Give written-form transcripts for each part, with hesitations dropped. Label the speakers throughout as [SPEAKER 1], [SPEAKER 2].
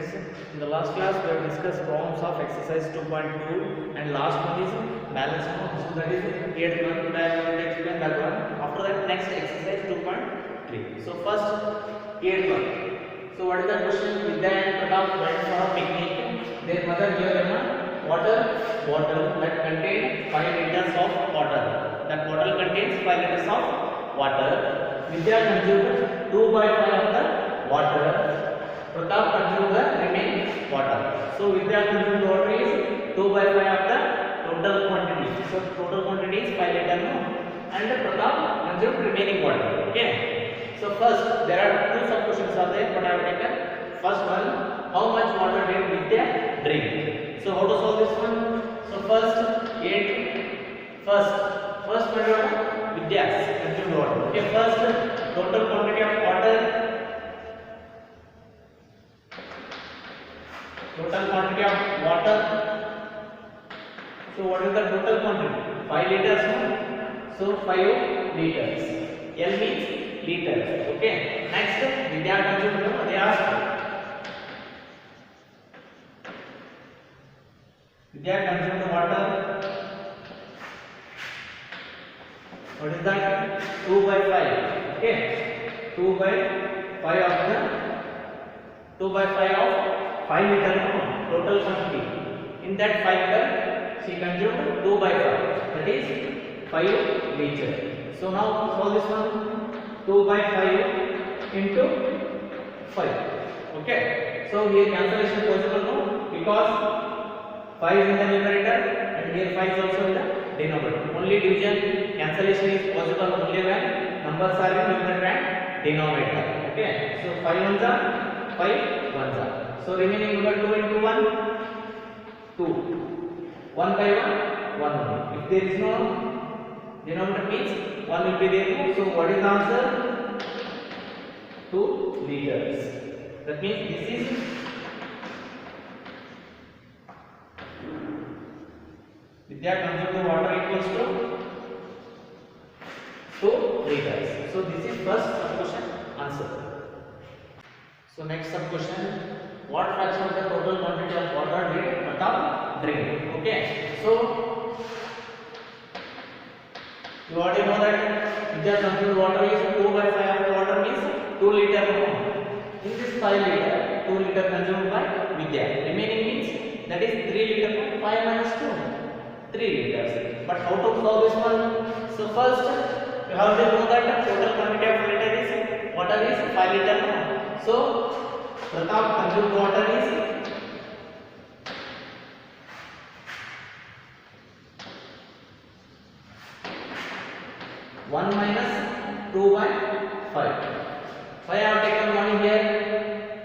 [SPEAKER 1] students, in the last class we have discussed problems of exercise 2.2 and last one is balance one. So that is 8th one. Today I am going to explain that one. After that next exercise 2.3. So first 8th one. So what is the question? Vidya and Pratap went for a picnic. Their mother gave them a water bottle that contained 5 liters of water. That bottle contains 5 liters of water. Vidya consumed 2 by 5 of the water. Pratap consumed the remaining water. So Vidya consumed water is 2 by 5 of the total quantity. So total quantity is 5 liters and Pratap consumed remaining water. Okay. So first there are two sub questions are there, but I have taken first one. How much water did Vidya drink? So how to solve this one? So first method Vidya's consumed water. Okay, first total quantity of water. Total quantity of water. So what is the total quantity? 5 liters. So 5 liters. L means liters. Okay. Next, Vidya consumed. They asked. Vidya consumed water. What is that? 2 by 5. Okay. 2 by 5 of the 2 by 5 of 5 liter total quantity. In that 5 liter, she consumed 2 by 5. That is 5 liters. So now solve this one. 2 by 5 into 5. Okay. So here cancellation possible no, because 5 is in the numerator and here 5 is also in the denominator. Only division cancellation is possible only when numbers are in numerator and denominator. Okay. So 5 ones are 5 ones are. So remaining number 2 into 1, 2. 1 by 1, 1 only. If there is no denominator means 1 will be there. So what is the answer? 2 liters. That means this is Vidya consumed water equals to 2 liters. So this is first sub question answer. So next sub question. What fraction of the total quantity of water did Pratap drink? Okay. So you already know that Vidya consumed water is 2 by 5 of the water means 2 liter. In this 5 liter, 2 liter consumed by Vidya. Remaining means that is 3 liter. 5 minus 2, 3 liters. But how to solve this one? So first you have to know that the total quantity of water is 5 liter. So Pratap consumed water is 1 minus 2 by 5. 5 I have taken 1 here.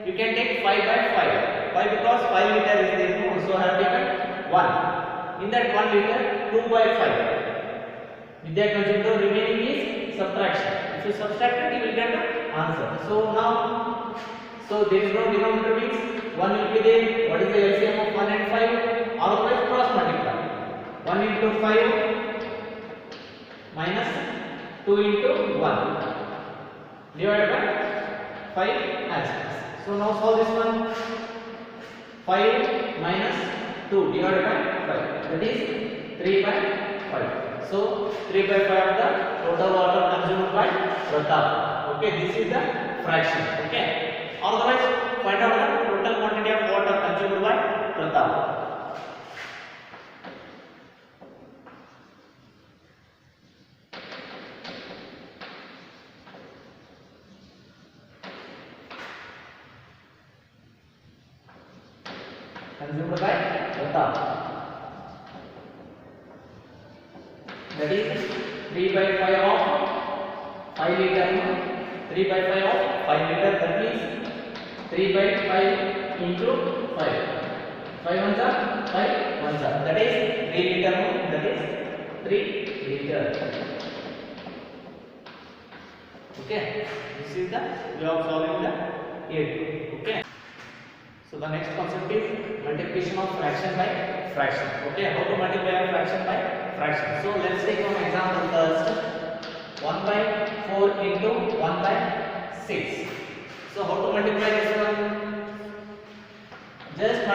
[SPEAKER 1] You can take 5 by 5. Why? Because 5 liter is there. So I have taken 1. In that 1 liter, 2 by 5. Vidya consumed remaining is subtraction. If you subtract it, you will get the answer. So now, there is no denominator means 1 will be there. What is the LCM of 1 and 5? Always cross multiply. 1 into 5 minus 2 into 1 divided by 5 as. So now solve this one. 5 minus 2 divided by 5. That is 3 by 5. So 3 by 5 of the total water consumed by Pratap. Okay, this is the fraction. Okay. Otherwise, find out the total quantity of water consumed by Pratap. Consumed by Pratap. That is 3 by 5 of 5 liter. 3 by 5 of 5 liter. That means 3 by 5 into 5. 5 ones are 5 ones are. That is 3 liter. That is 3 liter. Okay. This is the way of solving the 8. Okay. So the next concept is multiplication of fraction by fraction. Okay. How to multiply a fraction by fraction? So let's take one example first. 1 by 4 into 1 by 6. So how to multiply this one?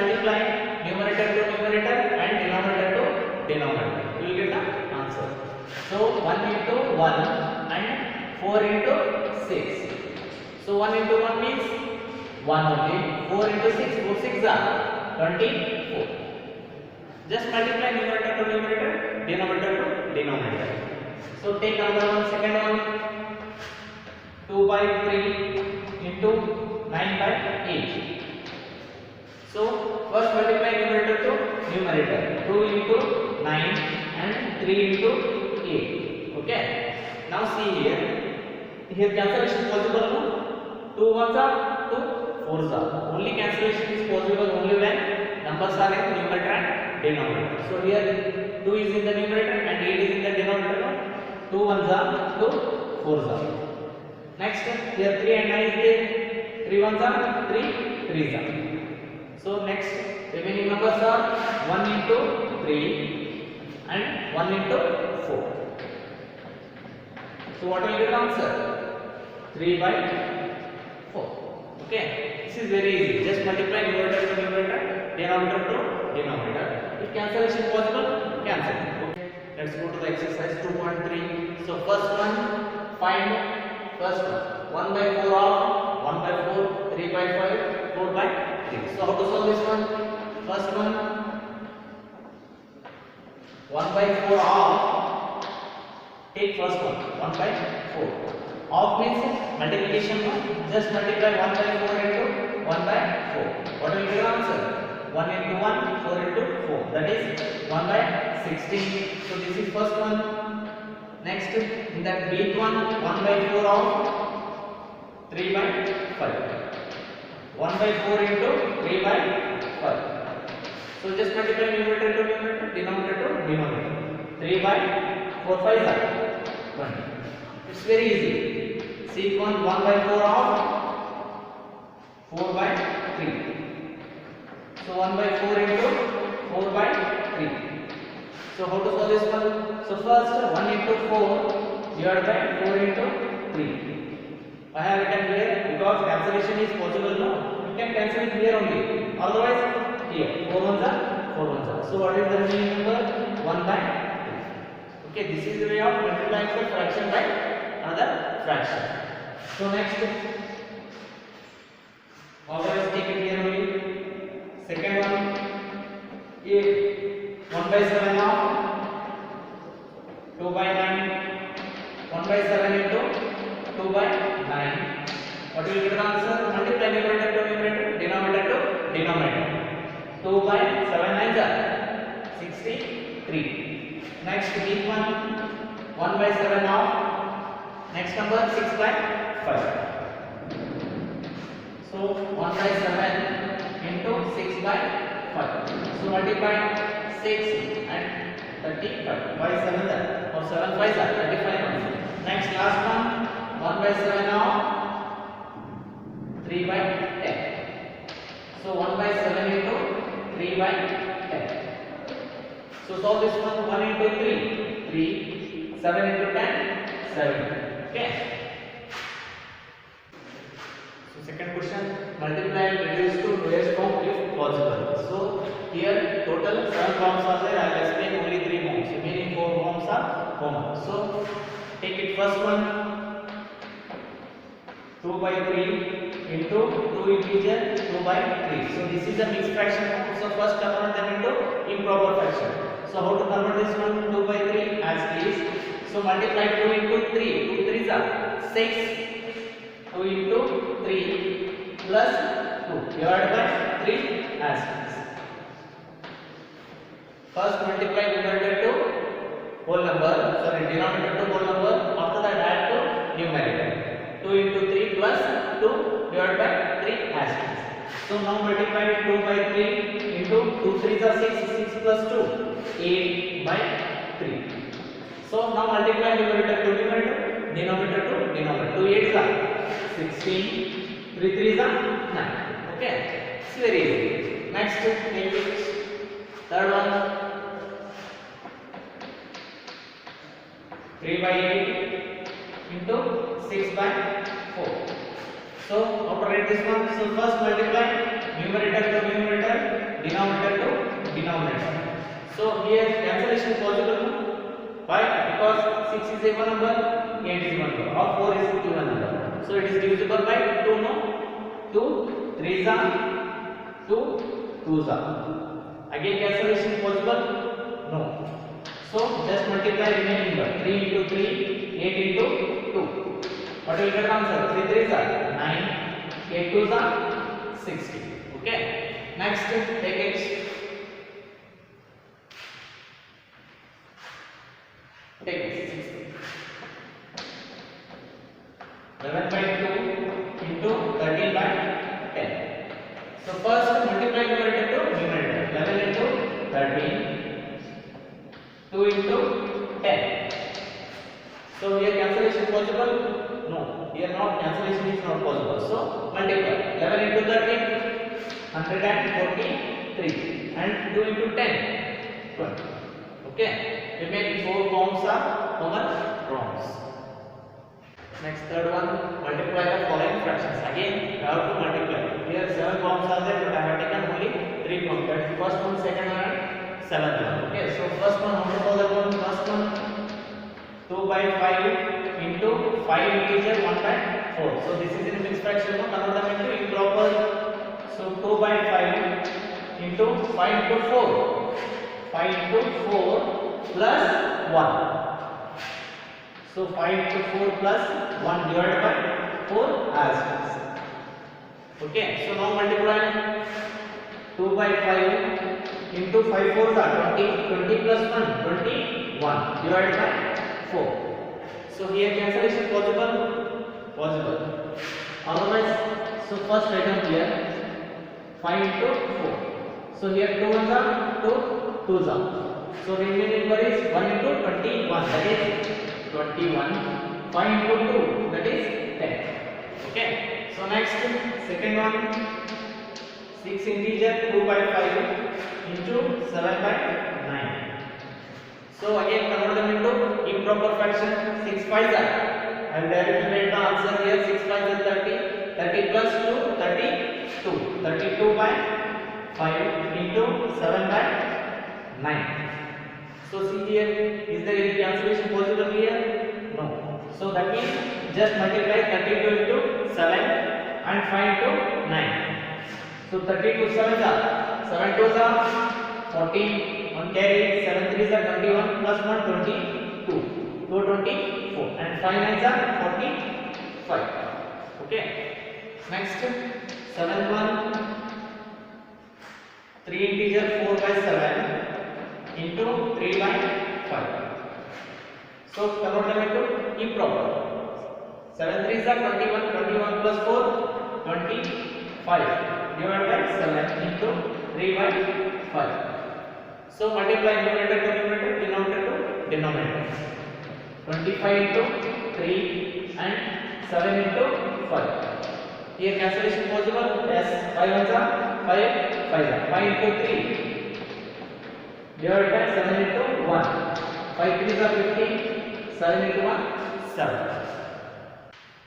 [SPEAKER 1] multiply numerator to numerator and denominator to denominator. You will get the answer. So 1 into 1 and 4 into 6. So 1 into 1 means 1 only. 4 into 6, 4 6 are 24. Just multiply numerator to numerator, denominator to denominator. So take another one, second one. 2 by 3 into 9 by 8. So first multiply numerator to numerator. 2 into 9 and 3 into 8. Okay. Now see here. Here cancellation possible no? 2 ones are 2 4s are. Only cancellation is possible only when numbers are in numerator and denominator. So here 2 is in the numerator and 8 is in the denominator. 2 ones are 2 4s are. Next here 3 and 9 is there. 3 ones are 3 3s are. So next remaining numbers are 1 into 3 and 1 into 4. So what will be the answer? 3 by 4. Okay, this is very easy. Just multiply numerator to numerator, denominator to denominator. If cancellation possible, cancel. Okay, let's go to the exercise 2.3. So first one, find first one. 1 by 4 of 1 by 4, 3 by 5, 4 by 3. So how to solve this one? First one, 1 by 4 of, take first one, 1 by 4. Of means multiplication one, just multiply 1 by 4 into 1 by 4. What will be the answer? 1 into 1, 4 into 4. That is 1 by 16. So this is first one. Next, in that big one, 1 by 4 of 3 by 5. 1 by 4 into 3 by 5. So just multiply numerator to numerator, denominator to denominator. 3 by 4 5 are 20. It's very easy. Sequence 1 by 4 of 4 by 3. So 1 by 4 into 4 by 3. So how to solve this one? So first 1 into 4 divided by 4 into 3. I have written here because cancellation is possible now. You can cancel it here only. Otherwise here 4 ones are 4 ones are. So what is the remaining number? 1 by 3. Okay, this is the way of multiplying the fraction by another fraction. So next, always take it here only. Second one, 1 by 7 of 2 by 9. 1 by 7 into 2 by 9. What will be the answer? Multiply numerator to numerator, denominator to denominator. 2 by 7 9s are 63. Next, big one, 1 by 7 of next number 6 by 5. So 1 by 7 into 6 by 5. So multiply 6 and 35. By 7 or 7 5s are 35. Next last one, 1 by 7 of 3 by 10. So 1 by 7 into 3 by 10. So solve this one. 1 into 3, 3. 7 into 10, 7. Okay. So second question, multiply and reduce to lowest form if possible. So here total 7 forms are there. I will explain only 3 forms. Remaining 4 forms are common. So take it first one, 2 by 3 into 2 integer 2 by 3. So this is a mixed fraction. So first convert them into improper fraction. So how to convert this one? 2 by 3 as is. So multiply 2 into 3. 2 3s are 6. 2 into 3 plus 2 divided by 3 as is. First multiply numerator to whole number. Sorry, denominator to whole number. After that add to numerator. 2 into 3 plus 2 divided by 3 as is. So now multiply 2 by 3 into 2 3s are 6. 6 plus 2 8 by 3. So now multiply numerator to numerator, denominator to denominator. 2 8s are 16, 3 3s are 9. Okay, it's very easy. Next, take it. Third one, 3 by 8 into 6 by 4. So how to write this one? So first multiply numerator to numerator, cancellation possible? Why? Because 6 is even number, 8 is even number, or 4 is even number. So it is divisible by 2, no? 2 3s are 2 2s are. Again cancellation possible? No. So just multiply remaining number. 3 into 3, 8 into 2. What will get answer? 3 3s are 9, 8 2s are 60. Okay. Next, take it. Take it. 11 by 2 into 13 by 10. So first multiply numerator to numerator. 11 into 13, 2 into 10. So here cancellation possible? No. Here not, cancellation is not possible. So multiply 11 into 13, 143, and 2 into 10, 20. Okay. Remaining 4 forms are common forms. Next, third one, multiply the following fractions. Again, we have to multiply. Here 7 forms are there, but I have taken only 3 forms. That's first one, second one, and 7th one. Okay, so first one, how to call that one? First one, 2 by 5 into 5 integer 1 by 4. So this is in mixed fraction, no? Convert them into improper. So 2 by 5 into 5 into 4. 5 into 4 plus 1. So 5 into 4 plus 1 divided by 4 as is. Okay, so now multiply 2 by 5 into 5 4s are 20, 20 plus 1, 21 divided by 4. So here cancellation possible? Possible. Otherwise, so first item here 5 into 4. So here 2 ones are 2, 2s are. So remaining number is 1 into 21, that is 21. 5 into 2, that is 10. Okay. So next, second one, 6 integer 2 by 5 into 7 by 9. So again convert them into improper fraction. 6 5s are. I will directly write the answer here. 6 5s are 30. 30 plus 2, 32. 32 by 5 into 7 by 9. So see here, is there any cancellation possible here? No. So that means just multiply 32 into 7 and 5 into 9. So 32 7s are 7 2s are 14, 1 carry, 7 3s are 21 plus 1 22, 2 24, and 5 9s are 45. Okay. Next, 7th one, 3 integer 4 by 7 into 3 by 5. So convert them into improper. 7 3s are 21, 21 plus 4, 25 divided by 7 into 3 by 5. So multiply numerator to numerator, denominator to denominator. 25 into 3 and 7 into 5. Here cancellation possible? Yes. 5 ones are 5, 5 are 5 into 3 divided by 7 into 1. 5 3s are 15, 7 into 1, 7.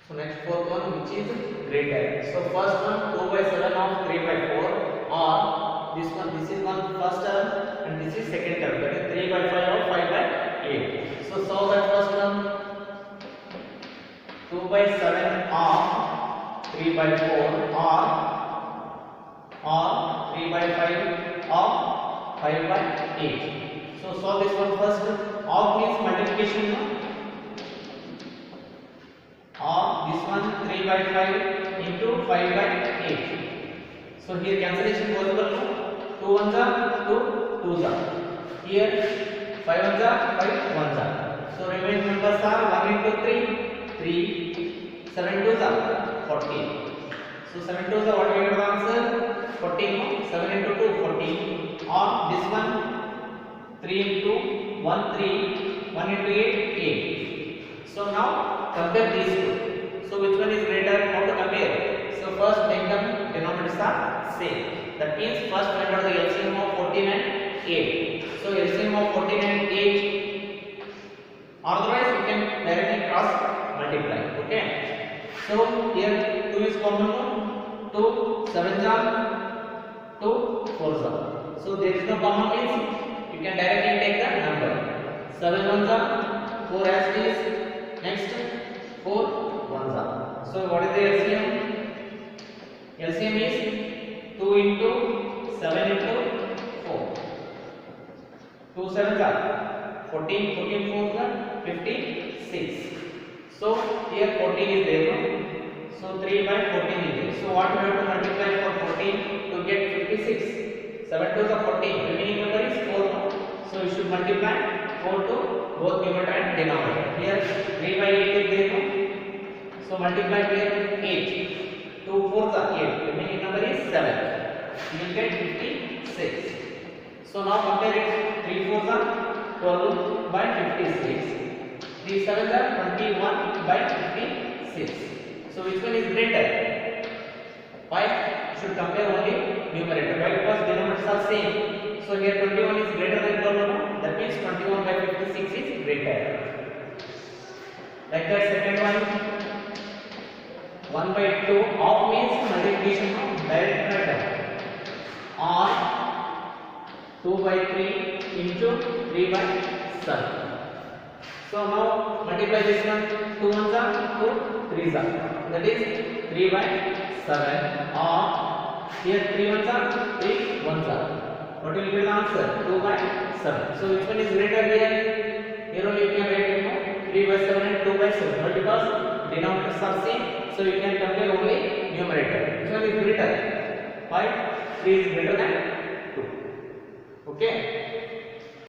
[SPEAKER 1] So next fourth one, which is greater. So first one 2 by 7 of 3 by 4, or this one, this is one first term and this is second term, that is 3 by 5 or 5 by 8. So solve that first term. 2 by 7 of 3 by 4 or 3 by 5 or 5 by 8. So solve this one first. Of means multiplication, no? Of this one 3 by 5 into 5 by 8. So here cancellation possible, no? 2 ones are 2, 2s are. Here 5 ones are 5, 1s are. So remaining numbers are 1 into 3, 3, 7 2s are 14. So 7 2s are, what we have to answer? 14, no? 7 into 2, 14. Or this one 3 into 1, 3, 1 into 8, 8. So now compare these two. So which one is greater? How to compare? So first make them denominators are same. That means first find out the LCM of 14 and 8. So LCM of 14 and 8. Otherwise you can directly cross multiply. Okay. So here 2 is common. 2 7s are 2 4s are. So there is no common means you can directly take the number. 7 ones are 4 as it is. Next 4 ones are. So what is the LCM? LCM is 2 into 7 into 4. 2 sevens are 14. 14 fours are 56. So here 14 is there, no? So 3 by 14 is there. So what we have to multiply for 14 to get 56? 7 twos are 14. Remaining number is 4. So you should multiply 4 to both numerator and denominator. Here 3 by 8 is there, no? So multiply here 8. 2 fours are 8. Remaining number is 7. You will get 56. So now compare it. 3 fours are 12 by 56. 3 sevens are 21 by 56. So which one is greater? Why? Should compare only numerator. Why? Because denominators are same. So here 21 is greater than 12. No? That means 21 by 56 is greater. Like that second one. 1 by 2 off means multiplication of direct matter. Or 2 by 3 into 3 by 7. So now multiply this one. 2 ones are 2 3s are. That is 3 by 7. Or here 3 ones are 3 ones are. What will be the answer? 2 by 7. So which one is greater here? Here only you can write 3 by 7 and 2 by 7. Why? Because denominators are same. So you can compare only numerator. Which one is greater? 5. 3 is greater than 2. Okay.